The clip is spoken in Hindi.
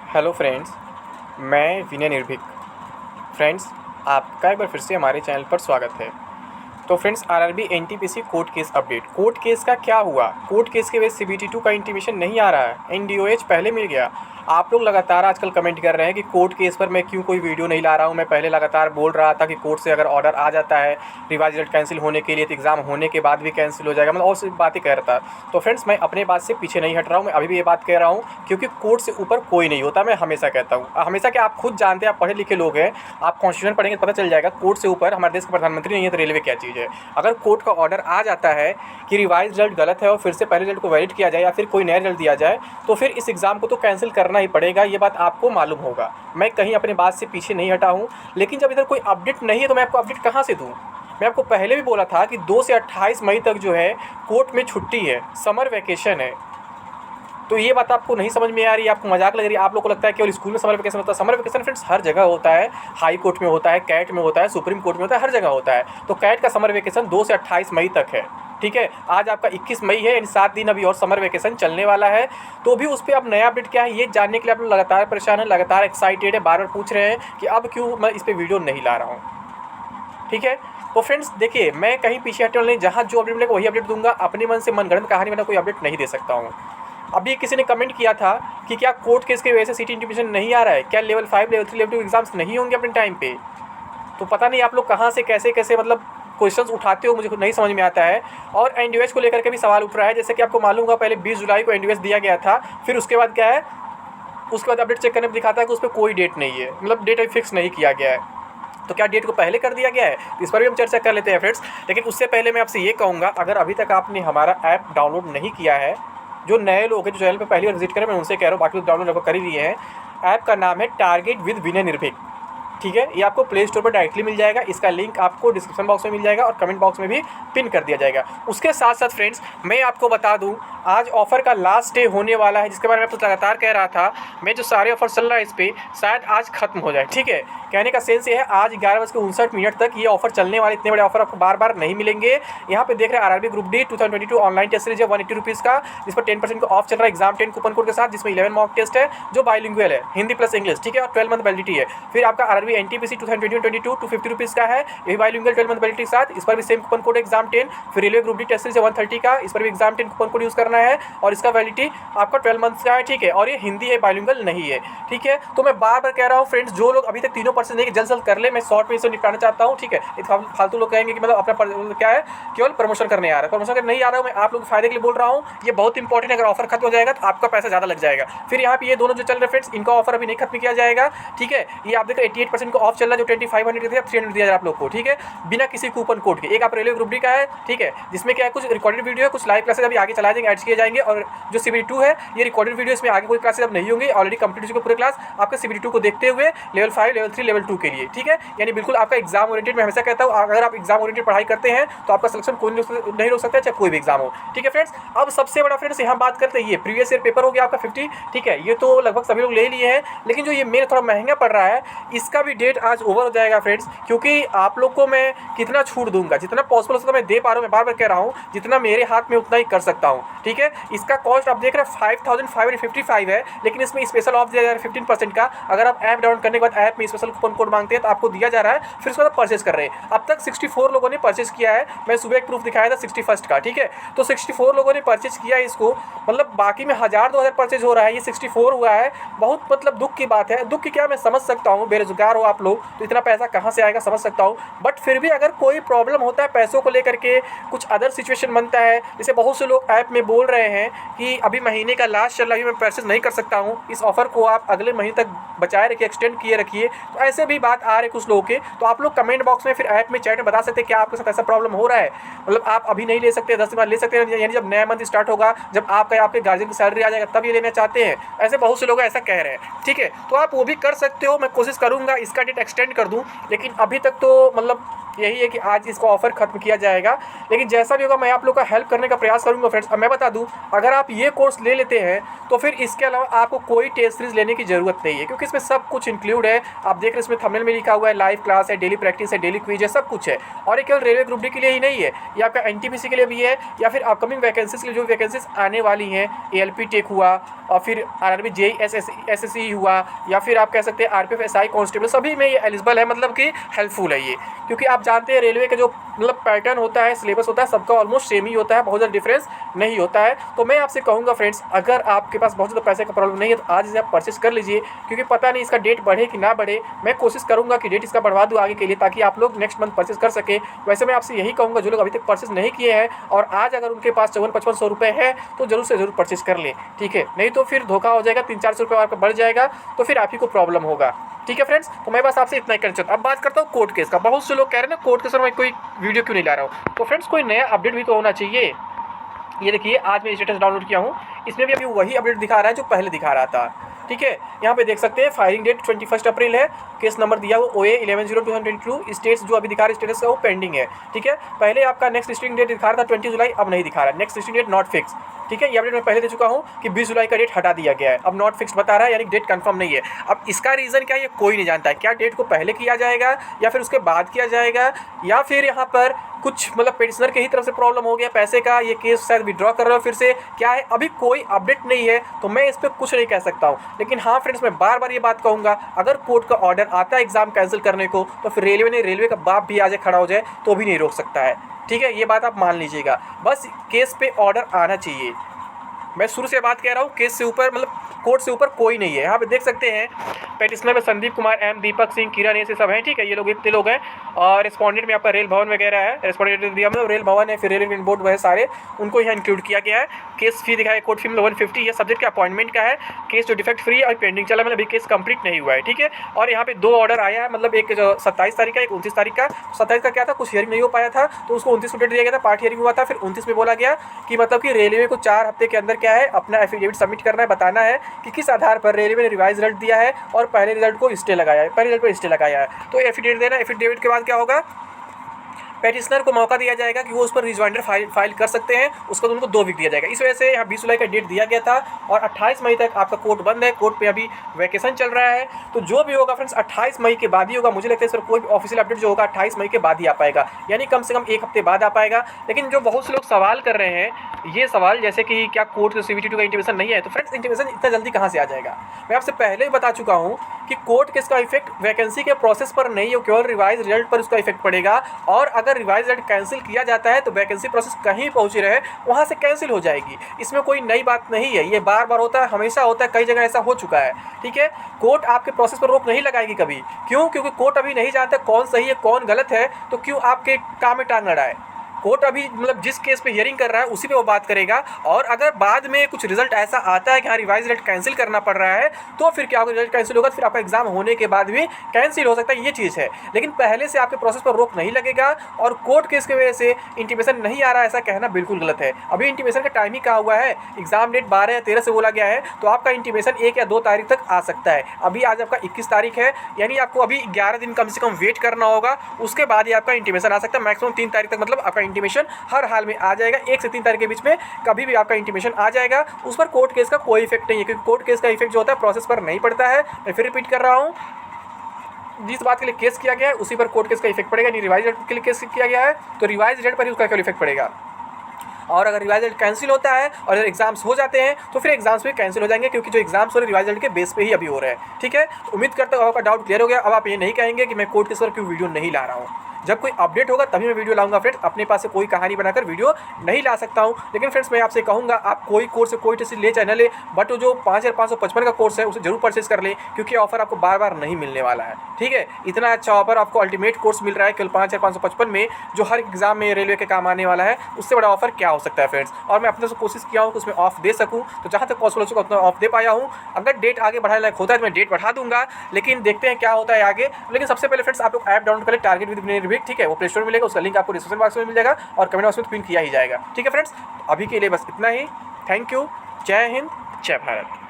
हेलो फ्रेंड्स, मैं विनय निर्भीक। फ्रेंड्स, आपका एक बार फिर से हमारे चैनल पर स्वागत है। तो friends, RRB NTPC court case update. Court case का क्या हुआ? कोर्ट केस के वजह से सीबीटी2 का इंटीमेशन नहीं आ रहा है, एनडीओएच पहले मिल गया। आप लोग लगातार आजकल कमेंट कर रहे हैं कि कोर्ट केस पर मैं क्यों कोई वीडियो नहीं ला रहा हूं। मैं पहले लगातार बोल रहा था कि कोर्ट से अगर ऑर्डर आ जाता है रिवाइज रिजल्ट कैंसिल होने के लिए तो एग्ज़ाम होने के बाद भी कैंसिल हो जाएगा, मतलब और सी बातें कह रहा था। तो फ्रेंड्स, मैं अपने बात से पीछे नहीं हट रहा हूँ, मैं अभी भी ये बात कह रहा हूँ क्योंकि कोर्ट से ऊपर कोई नहीं होता। मैं हमेशा कहता हूँ, हमेशा कि आप खुद जानते हैं, आप पढ़े लिखे लोग हैं, आप कॉन्स्टिट्यूशन पढ़ेंगे तो पता चल जाएगा कोर्ट से ऊपर हमारे देश का प्रधानमंत्री नहीं है तो रेलवे क्या चीज़ है। अगर कोर्ट का ऑर्डर आ जाता है कि रिवाइज रिजल्ट गलत है और फिर से पहले रिजल्ट को वैलिड किया जाए या फिर कोई नया रिजल्ट दिया जाए, तो फिर इस एग्ज़ाम को तो कैंसिल करना ही पड़ेगा। ये बात आपको मालूम होगा। मैं कहीं अपनी बात से पीछे नहीं हटा हूँ, लेकिन जब इधर कोई अपडेट नहीं है तो मैं आपको अपडेट कहाँ से दूँ? मैं आपको पहले भी बोला था कि 2 से 28 मई तक जो है कोर्ट में छुट्टी है, समर वैकेशन है। तो ये बात आपको नहीं समझ में आ रही है, आपको मजाक लग रही है। आप लोग को लगता है केवल स्कूल में समर वैकेशन होता है। समर वैकेशन फ्रेंड्स हर जगह होता है, हाई कोर्ट में होता है, कैट में होता है, सुप्रीम कोर्ट में होता है, हर जगह होता है। तो कैट का समर वैकेशन 2 से 28 मई तक है, ठीक है। आज आपका 21 मई है, यानी 7 दिन अभी और समर वैकेशन चलने वाला है। तो भी उस पर अब नया अपडेट क्या है ये जानने के लिए आप लोग लगातार परेशान है, लगातार एक्साइटेड है, बार बार पूछ रहे हैं कि अब क्यों मैं इस पर वीडियो नहीं ला रहा हूँ, ठीक है। तो फ्रेंड्स देखिए, मैं कहीं पीछे हटने वाला नहीं, जहाँ जो अपडेट मिलेगा वही अपडेट दूंगा। अपने मन से मनगढ़ंत कहानी बना कोई अपडेट नहीं दे सकता हूँ। अभी किसी ने कमेंट किया था कि क्या कोर्ट केस की वजह से सीटी इंटीमेशन नहीं आ रहा है, क्या लेवल 5 लेवल 3 लेवल 2 एग्जाम्स नहीं होंगे अपने टाइम पे? तो पता नहीं आप लोग कहाँ से कैसे कैसे मतलब क्वेश्चंस उठाते हो, मुझे नहीं समझ में आता है। और एनडीओएच को लेकर के भी सवाल उठ रहा है, जैसे कि आपको मालूम होगा पहले 20 जुलाई को एनडीओएच दिया गया था, फिर उसके बाद क्या है, उसके बाद अपडेट चेक करने पर दिखाता है कि उस पर कोई डेट नहीं है, मतलब डेट अभी फिक्स नहीं किया गया है। तो क्या डेट को पहले कर दिया गया है? इस पर भी हम चर्चा कर लेते हैं फ्रेंड्स। लेकिन उससे पहले मैं आपसे ये कहूँगा, अगर अभी तक आपने हमारा ऐप डाउनलोड नहीं किया है, जो नए लोग हैं जो चैनल पर पहली बार विजिट करें, मैं उनसे कह रहा हूँ, बाकी लोग डाउनलोड लगभग कर ही लिए हैं। ऐप का नाम है टारगेट विद विनय निर्भीक, ठीक है। ये आपको प्ले स्टोर पर डायरेक्टली मिल जाएगा। इसका लिंक आपको डिस्क्रिप्शन बॉक्स में मिल जाएगा और कमेंट बॉक्स में भी पिन कर दिया जाएगा। उसके साथ साथ फ्रेंड्स, मैं आपको बता दूं, आज ऑफर का लास्ट डे होने वाला है, जिसके बारे में तो लगातार कह रहा था मैं, जो सारे ऑफर चल रहा है इस पर शायद आज खत्म हो जाए, ठीक है। कहने का सेंस ये है, आज 11:59 तक ये ऑफर चलने वाले। इतने बड़े ऑफर आपको बार बार नहीं मिलेंगे। यहाँ पे देख रहे हैं RRB group D 2022 online test series है 180 रुपीज़ का, जिस पर 10% का ऑफ चल रहा है एग्जाम 10 कूपन कोड के साथ, जिसमें 11 मॉक टेस्ट है जो बाइलिंगुअल है, हिंदी प्लस इंग्लिश, ठीक है, और 12 मंथ वैलिडिटी है। फिर आपका आरआरबी एनटीपीसी 2022 250 रुपीज़ का है, ये भी बाइलिंगुअल 12 मंथ वैलिडिटी के साथ, इस पर भी सेम कूपन कोड एग्जाम 10। फिर railway group D test series 130 का, इस पर भी एग्जाम 10 कूपन कोड यूज़ करना है और इसका वैलिडिटी आपका 12 मंथ्स का है, ठीक है। और ये हिंदी है, बाइलिंगुअल नहीं है, ठीक है। तो मैं बार बार कह रहा हूँ फ्रेंड्स, जो लोग अभी तक तीनों परसेंट नहीं जल्द कर ले, मैं शॉर्ट में इसे निपटाना चाहता हूँ, ठीक है। फालतू लोग कहेंगे कि मतलब अपना क्या है, केवल प्रमोशन करने आ रहा है। प्रमोशन करने नहीं आ रहा हूँ मैं, आप लोग के फायदे के लिए बोल रहा हूँ। ये बहुत इंपॉर्टेंट है, अगर ऑफर खत्म हो जाएगा तो आपका पैसा ज़्यादा लग जाएगा। फिर यहाँ पे ये दोनों जो चल रहे फ्रेंड्स, इनका ऑफर अभी नहीं खत्म किया जाएगा, ठीक है। ये आप देखो 88% का ऑफ चल रहा है, जो 2500 थे 300 दिया जाए आप लोग को, ठीक है, बिना किसी कूपन कोड के। एक आप रेलवे ग्रुप डी का है, ठीक है, जिसमें क्या है, कुछ रिकॉर्डेड वीडियो है, कुछ लाइव क्लासेस अभी आगे चला जाएंगे, ऐड किए जाएंगे। और जो CBT2 है, ये रिकॉर्डेड वीडियो, इसमें आगे कोई क्लासेस अब नहीं होंगी, ऑलरेडी कंप्लीट हो चुके पूरे क्लास आपके CBT2 को देखते हुए लेवल 5 लेवल 3 लेवल 2 के लिए, ठीक है। यानी बिल्कुल आपका एग्जाम ओरिएंटेड। मैं हमेशा कहता हूँ, अगर आप एग्जाम ओरिएंटेड पढ़ाई करते हैं तो आपका सिलेक्शन कोई नहीं रोक सकता, चाहे कोई भी एग्जाम हो, ठीक है फ्रेंड्स। अब सबसे बड़ा फ्रेंड्स यहाँ बात करते हैं, ये प्रीवियस ईयर पेपर हो गया आपका 50, ठीक है, ये तो लगभग सभी लोग ले लिए हैं। लेकिन जो ये मेन थोड़ा महंगा पड़ रहा है, इसका भी डेट आज ओवर हो जाएगा फ्रेंड्स, क्योंकि आप लोग को मैं कितना छूट दूंगा, जितना पॉसिबल हो सकता मैं दे पा रहा हूँ। मैं बार बार कह रहा हूँ, जितना मेरे हाथ में उतना ही कर सकता हूँ, ठीक है। इसका कॉस्ट आप देख रहे हैं 5555 है, लेकिन इसमें स्पेशल ऑफ दिया जा रहा है 15% का। अगर आप ऐप डाउनलोड करने के बाद ऐप में स्पेशल कूपन कोड मांगते हैं तो आपको दिया जा रहा है, फिर उसके बाद परचेस कर रहे हैं। अब तक 64 लोगों ने परचेस किया है, मैं सुबह एक प्रूफ दिखाया था 61 का, ठीक है। तो 64 लोगों ने परचेस किया है इसको, मतलब बाकी में 1000-2000 परचेज हो रहा है, ये 64 हुआ है। बहुत मतलब दुख की बात है। दुख की क्या, मैं समझ सकता हूँ, बेरोजगार हो आप लोग तो इतना पैसा कहाँ से आएगा, समझ सकता हूँ। बट फिर भी अगर कोई प्रॉब्लम होता है पैसों को लेकर के, कुछ अदर सिचुएशन बनता है, जैसे बहुत से लोग ऐप में बोल रहे हैं कि अभी महीने का लास्ट चल रहा है, मैं परचेज नहीं कर सकता हूँ, इस ऑफर को आप अगले महीने तक बचाए रखिए, एक्सटेंड किए रखिए। तो ऐसे भी बात आ रही कुछ लोगों के, तो आप लोग कमेंट बॉक्स में फिर ऐप में चैट में बता सकते हैं क्या आपके साथ ऐसा प्रॉब्लम हो रहा है। मतलब आप अभी नहीं ले सकते, 10 दिन बाद ले सकते हैं, यानी जब नया मंथ स्टार्ट होगा, जब आपके गार्जियन की सैलरी आ जाएगा तब ये लेना चाहते हैं। ऐसे बहुत से लोग ऐसा कह रहे हैं, ठीक है। तो आप वो भी कर सकते हो, मैं कोशिश करूँगा इसका डेट एक्सटेंड कर दूँ, लेकिन अभी तक तो मतलब यही है कि आज इसका ऑफ़र ख़त्म किया जाएगा। लेकिन जैसा भी होगा मैं आप लोग का हेल्प करने का प्रयास करूँगा फ्रेंड्स। अब मैं बता दूँ, अगर आप ये कोर्स ले लेते हैं तो फिर इसके अलावा आपको कोई टेस्ट सीरीज़ लेने की ज़रूरत नहीं है, क्योंकि इसमें सब कुछ इंक्लूड है। आप देख रहे हैं इसमें थंबनेल में लिखा हुआ है लाइव क्लास है, डेली प्रैक्टिस है, डेली क्विज है, सब कुछ है। और ये केवल रेलवे ग्रुप डी के लिए ही नहीं है, ये आपका एनटीपीसी के लिए भी है, या फिर अपकमिंग वैकेंसीज के लिए जो वैकेंसीज आने वाली हैं, एएलपी टेक हुआ और फिर आरआरबी जेईई एसएससी हुआ, या फिर आप कह सकते हैं आरपीएफ एसआई कांस्टेबल, सभी में ये एलिजिबल है, मतलब कि हेल्पफुल है ये। क्योंकि आप जानते हैं रेलवे का जो मतलब पैटर्न होता है, सिलेबस होता है, सबका ऑलमोस्ट सेम ही होता है, बहुत ज़्यादा डिफरेंस नहीं होता है। तो मैं आपसे कहूँगा फ्रेंड्स, अगर आपके पास बहुत ज़्यादा पैसे का प्रॉब्लम नहीं है तो आज इसे आप परचेस कर लीजिए, क्योंकि पता नहीं इसका डेट बढ़े कि ना बढ़े। मैं कोशिश करूँगा कि डेट इसका बढ़वा दूँ आगे के लिए, ताकि आप लोग नेक्स्ट मंथ परचेस कर सकें। वैसे मैं आपसे यही कहूँगा, जो लोग अभी तक परचेस नहीं किए हैं और आज अगर उनके पास 54-55 रुपये है तो जरूर से जरूर परचेस कर लें, ठीक है। नहीं तो फिर धोखा हो जाएगा, 300-400 रुपये आपका बढ़ जाएगा, तो फिर आप ही को प्रॉब्लम होगा, ठीक है फ्रेंड्स। तो मैं बस आपसे इतना ही कहना चाहता हूँ। अब बात करता हूँ कोर्ट केस का। बहुत से लोग कह रहे हैं ना कोर्ट केस में कोई वीडियो क्यों नहीं ला रहा हूँ, तो फ्रेंड्स कोई नया अपडेट भी तो होना चाहिए। ये देखिए, आज मैं स्टेटस डाउनलोड किया हूँ, इसमें भी अभी वही अपडेट दिखा रहा है जो पहले दिखा रहा था, ठीक है। यहाँ पे देख सकते हैं फाइलिंग डेट 21 अप्रैल है, केस नंबर दिया वो OA 11/0/2022, स्टेट्स जो अभी दिखा रहा है स्टेटस का वो पेंडिंग है, ठीक है। पहले आपका नेक्स्ट लिस्टिंग डेट दिखा रहा था 20 जुलाई, अब नहीं दिखा रहा है, next listing date not fix, ठीक है। ये अपडेट मैं पहले दे चुका हूँ कि 20 जुलाई का डेट हटा दिया गया है, अब नॉट फिक्स बता रहा है, यानी डेट कंफर्म नहीं है। अब इसका रीज़न क्या है ये कोई नहीं जानता है, क्या डेट को पहले किया जाएगा या फिर उसके बाद किया जाएगा, या फिर यहाँ पर कुछ मतलब पेटिशनर के ही तरफ से प्रॉब्लम हो गया पैसे का, ये केस शायद विड्रॉ कर रहा हो फिर से, क्या है अभी कोई अपडेट नहीं है, तो मैं इस पर कुछ नहीं कह सकता हूँ। लेकिन हाँ फ्रेंड्स, मैं बार बार ये बात कहूँगा, अगर कोर्ट का ऑर्डर आता है एग्जाम कैंसिल करने को, तो फिर रेलवे का बाप भी आ जाए खड़ा हो जाए तो भी नहीं रोक सकता है, ठीक है। ये बात आप मान लीजिएगा, बस केस पे ऑर्डर आना चाहिए। मैं शुरू से बात कह रहा हूँ, केस से ऊपर मतलब कोर्ट से ऊपर कोई नहीं है। यहाँ पे देख सकते हैं पेटिशनर में संदीप कुमार एम, दीपक सिंह, किरण, ऐसे सब हैं, ठीक है। ये लोग इतने लोग हैं, और रिस्पॉन्डेंट में आपका रेल भवन वगैरह है, रिस्पॉन्डेंट दिया मतलब रेल भवन है, फिर रेलवे बोर्ड वह सारे उनको यहाँ इंक्लूड किया गया है। केस फी दिखाया कोर्ट फी में 150, ये सब्जेक्ट का अपॉइंटमेंट का है। केस जो डिफेक्ट फ्री और पेंडिंग चला, मतलब अभी केस कंप्लीट नहीं हुआ है, ठीक है। और यहाँ पे 2 ऑर्डर आया है, मतलब एक 27 तारीख का, एक 29 तारीख का। 27 का क्या था, कुछ हियरिंग नहीं हो पाया था तो उसको 29 को डेट दिया गया था, पार्ट हियरिंग हुआ था। फिर 29 में बोला गया कि मतलब कि रेलवे को 4 हफ्ते के अंदर क्या है अपना एफिडेविट सबमिट करना है, बताना है कि किस आधार पर रेलवे ने रिवाइज रिजल्ट दिया है और पहले रिजल्ट को स्टे लगाया है, पहले रिजल्ट पर स्टे लगाया है। तो एफिडेविट देना, एफिडेविट के बाद क्या होगा, पेटिशनर को मौका दिया जाएगा कि वो उस पर रिजॉइंडर फाइल कर सकते हैं, उसको उनको 2 वीक दिया जाएगा। इस वजह से यहाँ 20 जुलाई का डेट दिया गया था और 28 मई तक आपका कोर्ट बंद है, कोर्ट पे अभी वैकेशन चल रहा है। तो जो भी होगा फ्रेंड्स 28 मई के बाद ही होगा, मुझे लगता है सर कोई भी ऑफिशियल अपडेट जो होगा 28 मई के बाद ही आ पाएगा, यानी कम से कम 1 हफ्ते बाद आ पाएगा। लेकिन जो बहुत से लोग सवाल कर रहे हैं ये सवाल, जैसे कि क्या कोर्ट से CVT2 का इंटीमेशन नहीं है, तो फ्रेंड्स इंटीमेशन इतना जल्दी कहाँ से आ जाएगा। मैं आपसे पहले ही बता चुका हूँ कि कोर्ट केस का इफेक्ट वैकेंसी के प्रोसेस पर नहीं है, केवल रिवाइज रिजल्ट पर उसका इफेक्ट पड़ेगा। और अगर रिवाइज रिजल्ट कैंसिल किया जाता है तो वैकेंसी प्रोसेस कहीं पहुंची रहे वहां से कैंसिल हो जाएगी, इसमें कोई नई बात नहीं है। ये बार बार होता है, हमेशा होता है, कई जगह ऐसा हो चुका है, ठीक है। कोर्ट आपके प्रोसेस पर रोक नहीं लगाएगी कभी, क्यों? क्योंकि कोर्ट अभी नहीं जानता कौन सही है कौन गलत है, तो क्यों आपके काम में टांग अड़ाए। कोर्ट अभी मतलब जिस केस पे हियरिंग कर रहा है उसी पे वो बात करेगा। और अगर बाद में कुछ रिजल्ट ऐसा आता है कि हाँ रिवाइज रिजल्ट कैंसिल करना पड़ रहा है, तो फिर क्या होगा, रिजल्ट कैंसिल होगा तो फिर आपका एग्जाम होने के बाद भी कैंसिल हो सकता है, ये चीज़ है। लेकिन पहले से आपके प्रोसेस पर रोक नहीं लगेगा और कोर्ट केस की वजह से इंटीमेशन नहीं आ रहा है, ऐसा कहना बिल्कुल गलत है। अभी इंटीमेशन का टाइम ही कहा हुआ है, एग्जाम डेट 12 या 13 से बोला गया है, तो आपका इंटीमेशन 1 या 2 तारीख तक आ सकता है। अभी आज आपका 21 तारीख है, यानी आपको अभी 11 दिन कम से कम वेट करना होगा, उसके बाद ही आपका इंटीमेशन आ सकता है। मैक्सिमम 3 तारीख तक मतलब आपका इंटीमेशन हर हाल में आ जाएगा। 1 से 3 तारीख के बीच में कभी भी आपका इंटीमेशन आ जाएगा, उस पर कोर्ट केस का कोई इफेक्ट नहीं है, क्योंकि कोर्ट केस का इफेक्ट जो होता है प्रोसेस पर नहीं पड़ता है। मैं फिर रिपीट कर रहा हूँ, जिस बात के लिए केस किया गया है उसी पर कोर्ट केस का इफेक्ट पड़ेगा। नहीं रिवाइज रिजल्ट के लिए केस किया गया है तो रिवाइज रिजल्ट पर ही उसका केवल इफेक्ट पड़ेगा। और अगर रिवाइज रिजल्ट कैंसिल होता है और अगर एग्जाम्स हो जाते हैं तो फिर एग्जाम्स भी कैंसिल हो जाएंगे, क्योंकि जो एग्जाम्स हो रहे रिवाइज रिजल्ट के बेस पे ही अभी हो रहे हैं, ठीक है। तो उम्मीद करता हूँ आपका डाउट क्लियर हो गया। अब आप ये नहीं कहेंगे कि मैं कोर्ट केस पर क्यों वीडियो नहीं ला रहा हूँ। जब कोई अपडेट होगा तभी मैं वीडियो लाऊंगा फ्रेंड्स, अपने पास से कोई कहानी बनाकर वीडियो नहीं ला सकता हूं। लेकिन फ्रेंड्स मैं आपसे कहूंगा आप कोई कोर्स से कोई टेस्ट ले चाहे न ले, बट जो 5555 का कोर्स है उसे जरूर परचेस कर ले, क्योंकि ऑफर आपको बार बार नहीं मिलने वाला है, ठीक है। इतना अच्छा ऑफर आपको अल्टीमेट कोर्स मिल रहा है केवल 5555 में, जो हर एग्जाम में रेलवे के काम आने वाला है। उससे बड़ा ऑफर क्या हो सकता है फ्रेंड्स। और मैं अपने से कोशिश किया हूँ कि उसमें ऑफ दे सकूँ, तो जहाँ तक पॉसिबल हो सका उतना ऑफ दे पाया हूँ। अगर डेट आगे बढ़ाने लायक होता है तो मैं डेट बढ़ा दूंगा, लेकिन देखते हैं क्या होता है आगे। लेकिन सबसे पहले फ्रेंड्स आप लोग ऐप डाउनलोड करें, टारगेट विद निर्भीक, ठीक है। वो प्ले स्टोर में मिलेगा, उसका लिंक आपको डिस्क्रिप्शन बॉक्स में मिल जाएगा और कमेंट बॉक्स में पिन किया ही जाएगा, ठीक है फ्रेंड्स। अभी के लिए बस इतना ही। Thank you. जय हिंद, जय भारत।